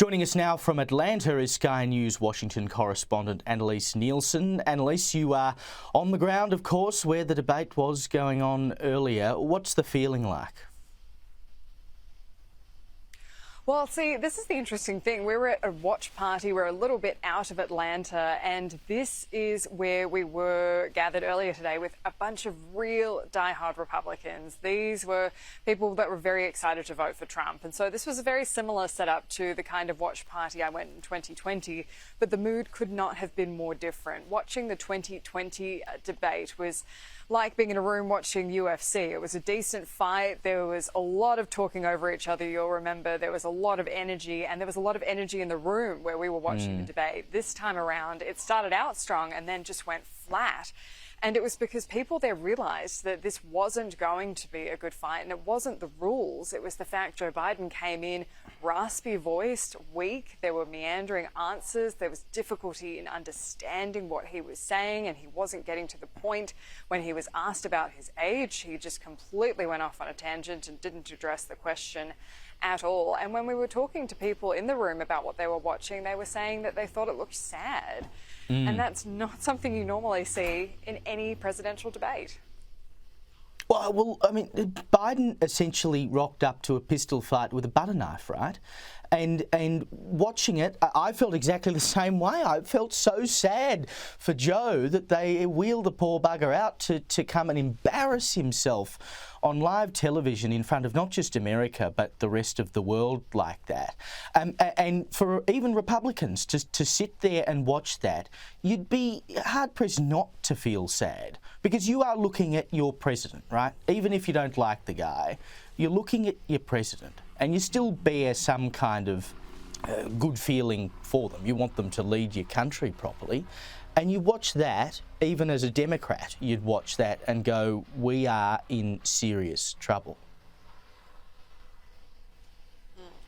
Joining us now from Atlanta is Sky News Washington correspondent Annelise Nielsen. Annelise, you are on the ground, of course, where the debate was going on earlier. What's the feeling like? Well, see, this is the interesting thing. We were at a watch party. We're a little bit out of Atlanta, and this is where we were gathered earlier today with a bunch of real diehard Republicans. These were people that were very excited to vote for Trump. And so this was a very similar setup to the kind of watch party I went in 2020, but the mood could not have been more different. Watching the 2020 debate was like being in a room watching UFC. It was a decent fight. There was a lot of talking over each other. You'll remember there was a lot of energy, and there was a lot of energy in the room where we were watching the debate. This time around, it started out strong and then just went flat. And it was because people there realised that this wasn't going to be a good fight, and it wasn't the rules. It was the fact Joe Biden came in raspy-voiced, weak. There were meandering answers. There was difficulty in understanding what he was saying, and he wasn't getting to the point. When he was asked about his age, he just completely went off on a tangent and didn't address the question at all. And when we were talking to people in the room about what they were watching, they were saying that they thought it looked sad. And that's not something you normally see in any presidential debate. Well, I mean, Biden essentially rocked up to a pistol fight with a butter knife, right? And watching it, I felt exactly the same way. I felt so sad for Joe that they wheeled the poor bugger out to come and embarrass himself on live television in front of not just America, but the rest of the world like that. And for even Republicans to sit there and watch that, you'd be hard-pressed not to feel sad, because you are looking at your president, right? Even if you don't like the guy, you're looking at your president, and you still bear some kind of good feeling for them. You want them to lead your country properly. And you watch that, even as a Democrat, you'd watch that and go, we are in serious trouble.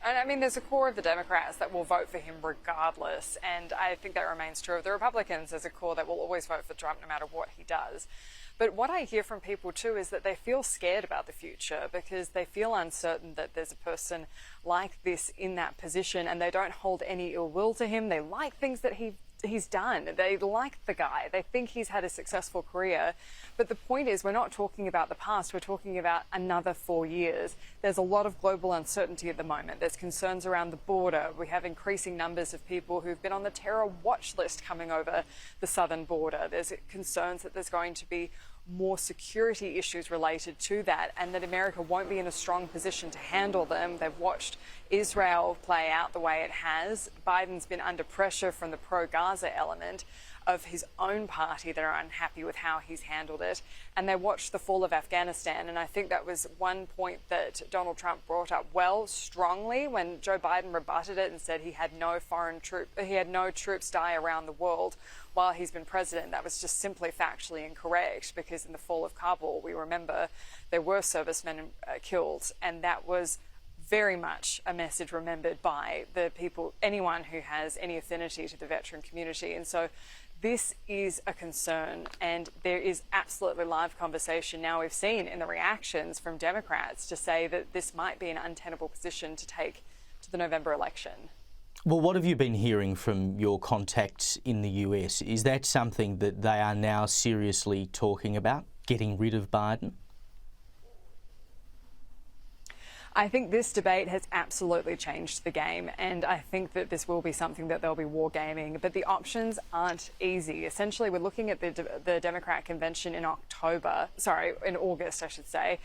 And I mean, there's a core of the Democrats that will vote for him regardless, and I think that remains true of the Republicans. There's a core that will always vote for Trump no matter what he does. But what I hear from people too is that they feel scared about the future because they feel uncertain that there's a person like this in that position, and they don't hold any ill will to him. They like things that he's done. They like the guy. They think he's had a successful career. But the point is, we're not talking about the past. We're talking about another 4 years. There's a lot of global uncertainty at the moment. There's concerns around the border. We have increasing numbers of people who've been on the terror watch list coming over the southern border. There's concerns that there's going to be more security issues related to that, and that America won't be in a strong position to handle them. They've watched Israel play out the way it has. Biden's been under pressure from the pro-Gaza element of his own party that are unhappy with how he's handled it. And they watched the fall of Afghanistan. And I think that was one point that Donald Trump brought up strongly when Joe Biden rebutted it and said he had no troops die around the world while he's been president. That was just simply factually incorrect, because in the fall of Kabul, we remember there were servicemen killed, and that was very much a message remembered by the people, anyone who has any affinity to the veteran community. And so this is a concern, and there is absolutely live conversation now we've seen in the reactions from Democrats to say that this might be an untenable position to take to the November election. Well, what have you been hearing from your contacts in the US? Is that something that they are now seriously talking about, getting rid of Biden? I think this debate has absolutely changed the game, and I think that this will be something that they'll be wargaming, but the options aren't easy. Essentially, we're looking at the Democrat convention in August, I should say.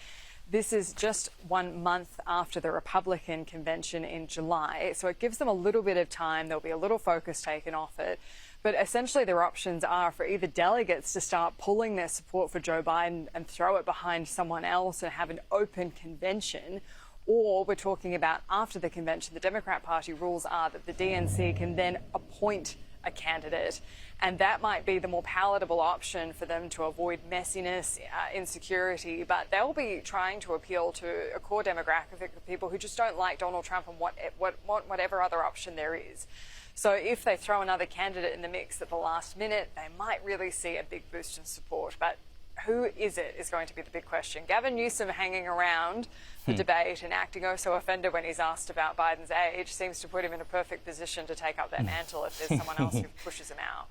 This is just 1 month after the Republican convention in July, so it gives them a little bit of time. There'll be a little focus taken off it. But essentially their options are for either delegates to start pulling their support for Joe Biden and throw it behind someone else and have an open convention, or we're talking about after the convention, the Democrat Party rules are that the DNC can then appoint a candidate. And that might be the more palatable option for them to avoid messiness, insecurity. But they'll be trying to appeal to a core demographic of people who just don't like Donald Trump and want whatever other option there is. So if they throw another candidate in the mix at the last minute, they might really see a big boost in support. But who is it is going to be the big question. Gavin Newsom hanging around the debate and acting oh so offended when he's asked about Biden's age seems to put him in a perfect position to take up that mantle if there's someone else who pushes him out.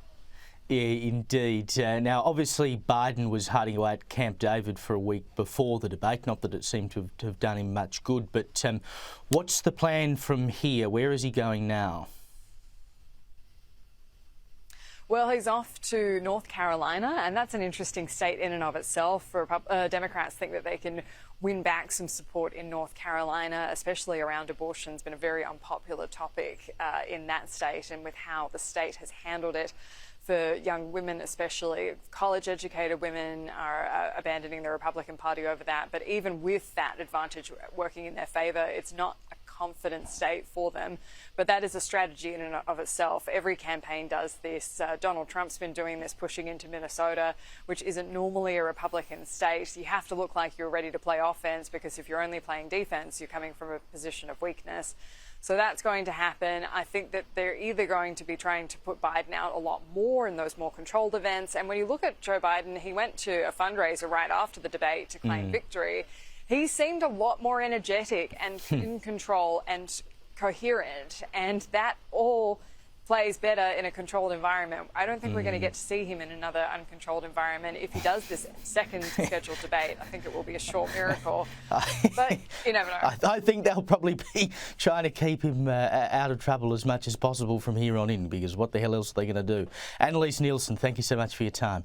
Yeah, indeed. Now, obviously, Biden was hiding away at Camp David for a week before the debate. Not that it seemed to have done him much good, but what's the plan from here? Where is he going now? Well, he's off to North Carolina, and that's an interesting state in and of itself. Democrats think that they can win back some support in North Carolina, especially around abortion. It's been a very unpopular topic in that state, and with how the state has handled it for young women, especially college-educated women, are abandoning the Republican Party over that. But even with that advantage working in their favour, it's not a confident state for them. But that is a strategy in and of itself. Every campaign does this. Donald Trump's been doing this, pushing into Minnesota, which isn't normally a Republican state. You have to look like you're ready to play offense, because if you're only playing defense, you're coming from a position of weakness. So that's going to happen. I think that they're either going to be trying to put Biden out a lot more in those more controlled events. And when you look at Joe Biden, he went to a fundraiser right after the debate to claim victory. He seemed a lot more energetic and in control and coherent. And that all plays better in a controlled environment. I don't think we're going to get to see him in another uncontrolled environment. If he does this second scheduled debate, I think it will be a short miracle. But you never know. I think they'll probably be trying to keep him out of trouble as much as possible from here on in, because what the hell else are they going to do? Annelise, Nielsen, thank you so much for your time.